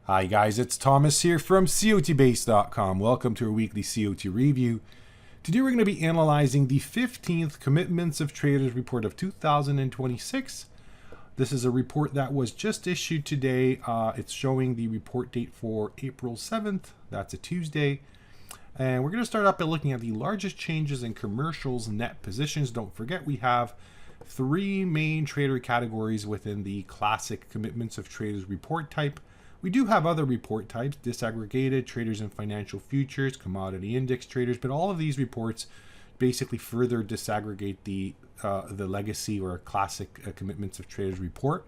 Hi guys, it's Thomas here from COTBase.com. Welcome to our weekly COT review. Today we're going to be analyzing the 15th Commitments of Traders report of 2026. This is a report that was just issued today. It's showing the report date for April 7th. That's a Tuesday. And we're going to start out by looking at the largest changes in commercials net positions. Don't forget we have three main trader categories within the classic Commitments of Traders report type. We do have other report types: disaggregated, traders in financial futures, commodity index traders, but all of these reports basically further disaggregate the legacy or classic Commitments of Traders report.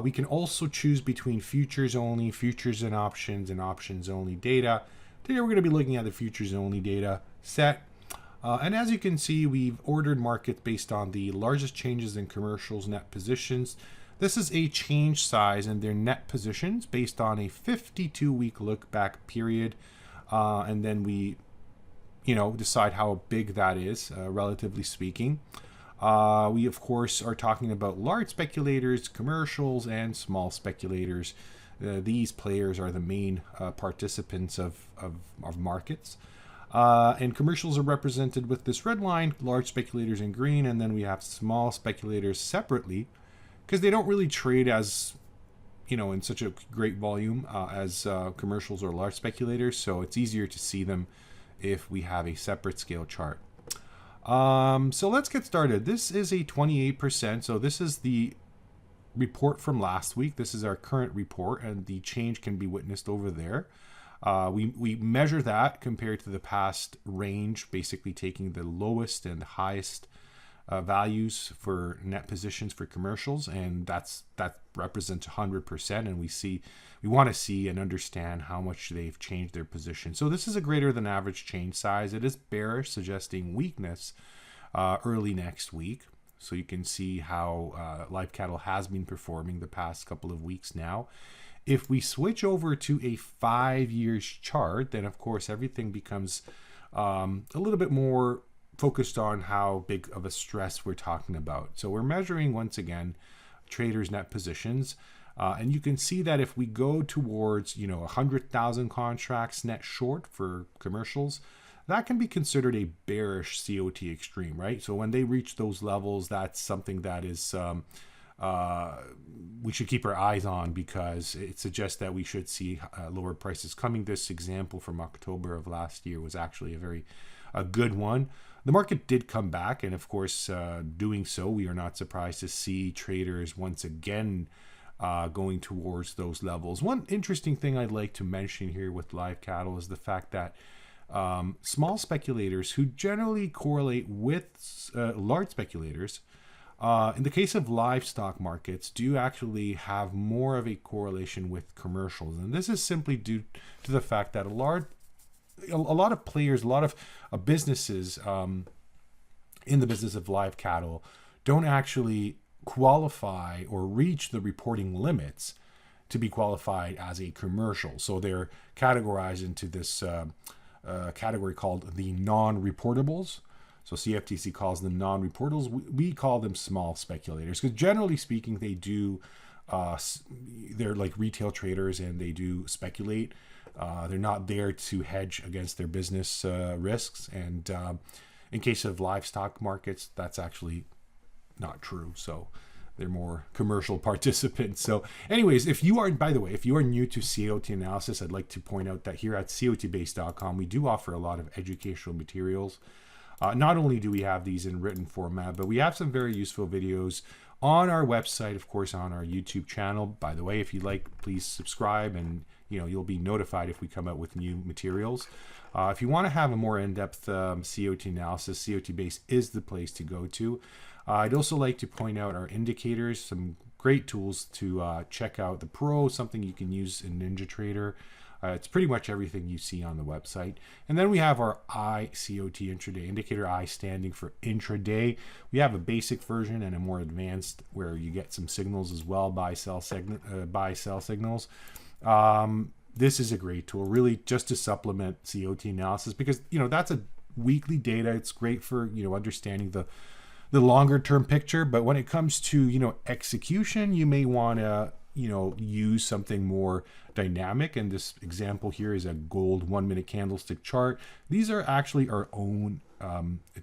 We can also choose between futures only, futures and options only data. Today we're going to be looking at the futures only data set. And as you can see, we've ordered markets based on the largest changes in commercials net positions. This is a change size in their net positions based on a 52-week look back period. And then we, decide how big that is, relatively speaking. We, of course, are talking about large speculators, commercials, and small speculators. These players are the main participants of markets. And commercials are represented with this red line, large speculators in green, and then we have small speculators separately, because they don't really trade as, in such a great volume as commercials or large speculators. So it's easier to see them if we have a separate scale chart. So let's get started. This is a 28%. So this is the report from last week. This is our current report, and the change can be witnessed over there. We measure that compared to the past range, basically taking the lowest and highest values for net positions for commercials, and that represents 100%. And we want to see and understand how much they've changed their position. So this is a greater than average change size. It is bearish, suggesting weakness early next week. So you can see how live cattle has been performing the past couple of weeks now. If we switch over to a 5 years chart, then of course everything becomes a little bit more focused on how big of a stress we're talking about. So we're measuring, once again, traders' net positions. And you can see that if we go towards, 100,000 contracts net short for commercials, that can be considered a bearish COT Extreme, right? So when they reach those levels, that's something that is we should keep our eyes on, because it suggests that we should see lower prices coming. This example from October of last year was actually a good one. The market did come back, and of course, doing so, we are not surprised to see traders once again going towards those levels. One interesting thing I'd like to mention here with live cattle is the fact that small speculators, who generally correlate with large speculators, in the case of livestock markets, do actually have more of a correlation with commercials. And this is simply due to the fact that a lot of players, a lot of businesses in the business of live cattle don't actually qualify or reach the reporting limits to be qualified as a commercial. So they're categorized into this category called the non-reportables. So CFTC calls them non-reportables. We call them small speculators, because generally speaking, they do, they're like retail traders, and they do speculate. They're not there to hedge against their business risks. And in case of livestock markets, that's actually not true. So they're more commercial participants. So anyways, if you are new to COT analysis, I'd like to point out that here at COTBase.com, we do offer a lot of educational materials. Not only do we have these in written format, but we have some very useful videos on our website, of course, on our YouTube channel. By the way, if you'd like, please subscribe, and you'll be notified if we come out with new materials. If you want to have a more in-depth COT analysis, COTBase is the place to go to. I'd also like to point out our indicators, some great tools to check out the Pro, something you can use in NinjaTrader. It's pretty much everything you see on the website. And then we have our iCOT Intraday Indicator, I standing for intraday. We have a basic version and a more advanced, where you get some signals as well, buy-sell signals. This is a great tool, really, just to supplement COT analysis, because that's a weekly data. It's great for understanding the longer term picture. But when it comes to execution, you may want to use something more dynamic. And this example here is a gold 1 minute candlestick chart. These are actually our own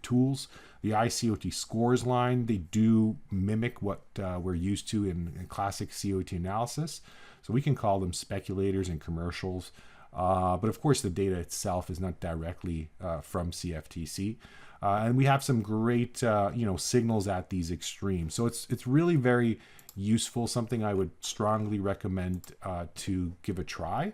tools. The iCOT scores line, they do mimic what we're used to in classic COT analysis. So we can call them speculators and commercials. But of course, the data itself is not directly from CFTC. And we have some great, signals at these extremes. So it's really very useful, something I would strongly recommend to give a try.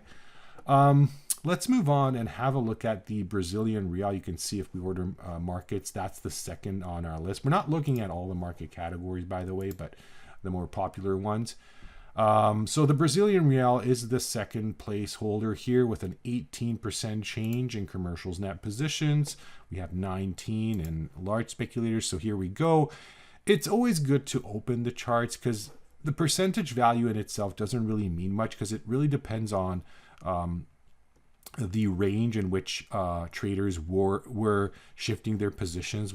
Let's move on and have a look at the Brazilian real. You can see if we order markets, that's the second on our list. We're not looking at all the market categories, by the way, but the more popular ones. So the Brazilian real is the second placeholder here with an 18% change in commercials net positions. We have 19 in large speculators. So here we go. It's always good to open the charts because the percentage value in itself doesn't really mean much because it really depends on the range in which traders were shifting their positions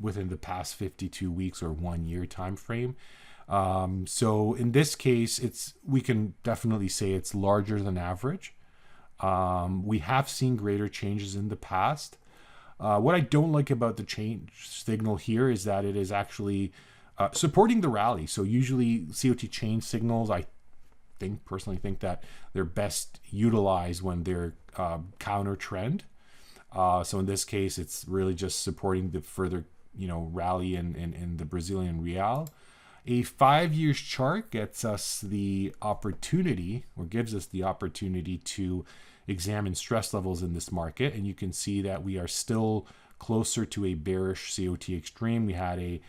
within the past 52 weeks or 1 year time frame. So in this case, we can definitely say it's larger than average. We have seen greater changes in the past. What I don't like about the change signal here is that it is actually supporting the rally. So usually COT change signals, I personally think that they're best utilized when they're counter trend. So in this case, it's really just supporting the further rally in the Brazilian real. A 5 years chart gets us the opportunity, or gives us the opportunity to examine stress levels in this market. And you can see that we are still closer to a bearish COT extreme. We had a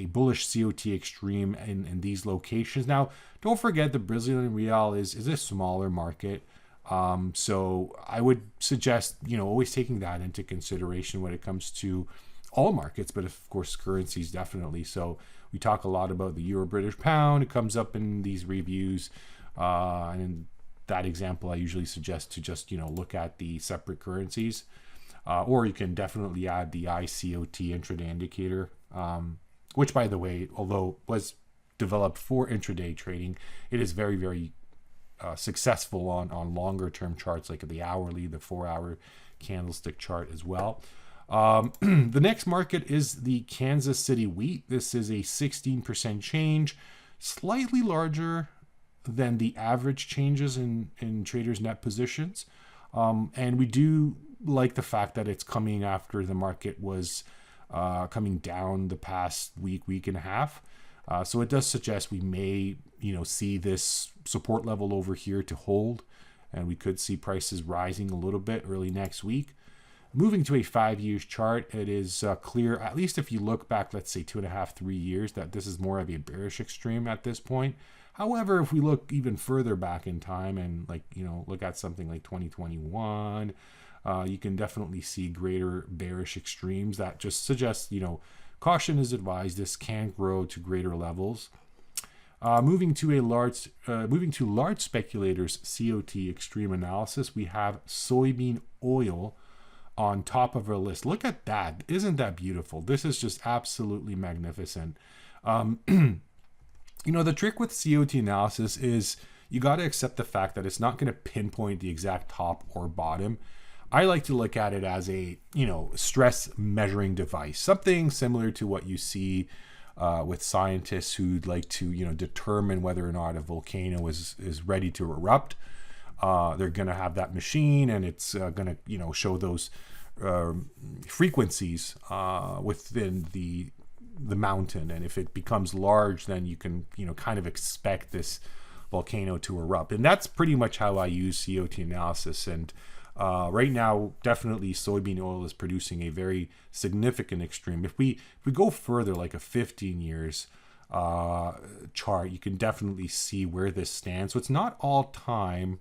bullish COT extreme in these locations. Now, don't forget the Brazilian real is a smaller market. So I would suggest, always taking that into consideration when it comes to all markets, but of course currencies definitely. So we talk a lot about the Euro British pound. It comes up in these reviews. And in that example, I usually suggest to just, look at the separate currencies. Or you can definitely add the iCOT Intraday Indicator, which, by the way, although was developed for intraday trading, it is very, very successful on longer term charts like the hourly, the 4-hour candlestick chart as well. The next market is the Kansas City wheat. This is a 16% change, slightly larger than the average changes in traders' net positions. And we do like the fact that it's coming after the market was coming down the past week and a half. So it does suggest we may, see this support level over here to hold, and we could see prices rising a little bit early next week. Moving to a 5 years chart, it is clear, at least if you look back, let's say 2.5, 3 years, that this is more of a bearish extreme at this point. However, if we look even further back in time and look at something like 2021, you can definitely see greater bearish extremes. That just suggests, caution is advised. This can grow to greater levels. Moving to large speculators COT extreme analysis, we have soybean oil on top of our list. Look at that. Isn't that beautiful? This is just absolutely magnificent. The trick with COT analysis is you got to accept the fact that it's not going to pinpoint the exact top or bottom. I like to look at it as a, stress measuring device, something similar to what you see with scientists who'd like to, determine whether or not a volcano is ready to erupt. They're going to have that machine, and it's going to, show those frequencies within the mountain. And if it becomes large, then you can, kind of expect this volcano to erupt. And that's pretty much how I use COT analysis. And right now, definitely soybean oil is producing a very significant extreme. If we go further, like a 15 years chart, you can definitely see where this stands. So it's not all time.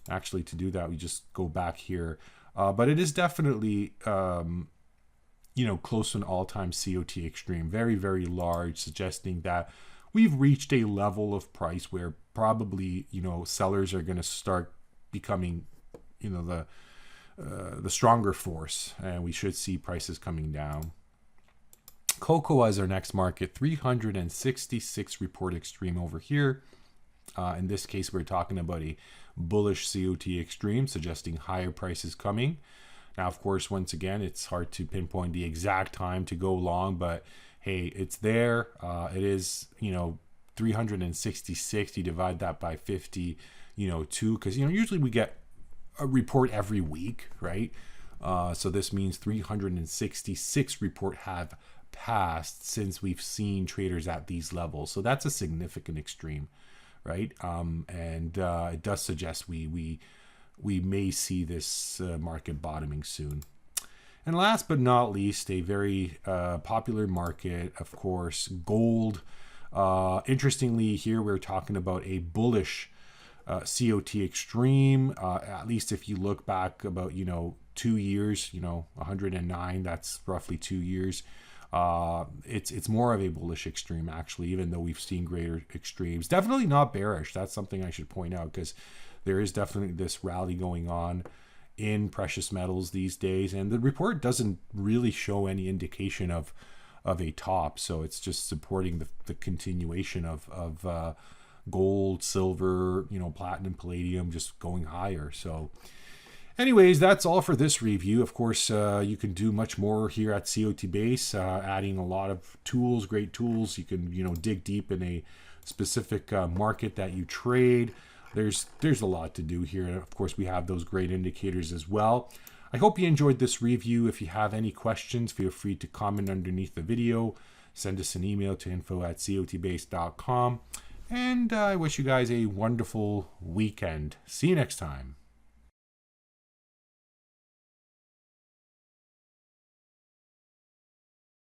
Actually, to do that, we just go back here. But it is definitely, close to an all-time COT extreme. Very, very large, suggesting that we've reached a level of price where probably, sellers are going to start becoming, the stronger force, and we should see prices coming down. Cocoa as our next market, 366 report extreme over here. In this case, we're talking about a bullish COT Extreme, suggesting higher prices coming. Now, of course, once again, it's hard to pinpoint the exact time to go long, but hey, it's there. It is, 366. You divide that by 50, 2, because, usually we get a report every week, right? So this means 366 report have passed since we've seen traders at these levels. So that's a significant extreme, right? And it does suggest we may see this market bottoming soon. And last but not least, a very popular market, of course, gold. Interestingly, here we're talking about a bullish COT Extreme. At least if you look back about 2 years, 109, that's roughly 2 years. It's more of a bullish extreme, actually, even though we've seen greater extremes. Definitely not bearish. That's something I should point out, because there is definitely this rally going on in precious metals these days, and the report doesn't really show any indication of a top. So it's just supporting the continuation of gold, silver, platinum, palladium, just going higher. So anyways, that's all for this review. Of course, you can do much more here at COTBase, adding a lot of tools, great tools. You can, dig deep in a specific market that you trade. There's a lot to do here. Of course, we have those great indicators as well. I hope you enjoyed this review. If you have any questions, feel free to comment underneath the video. Send us an email to info@cotbase.com. And I wish you guys a wonderful weekend. See you next time.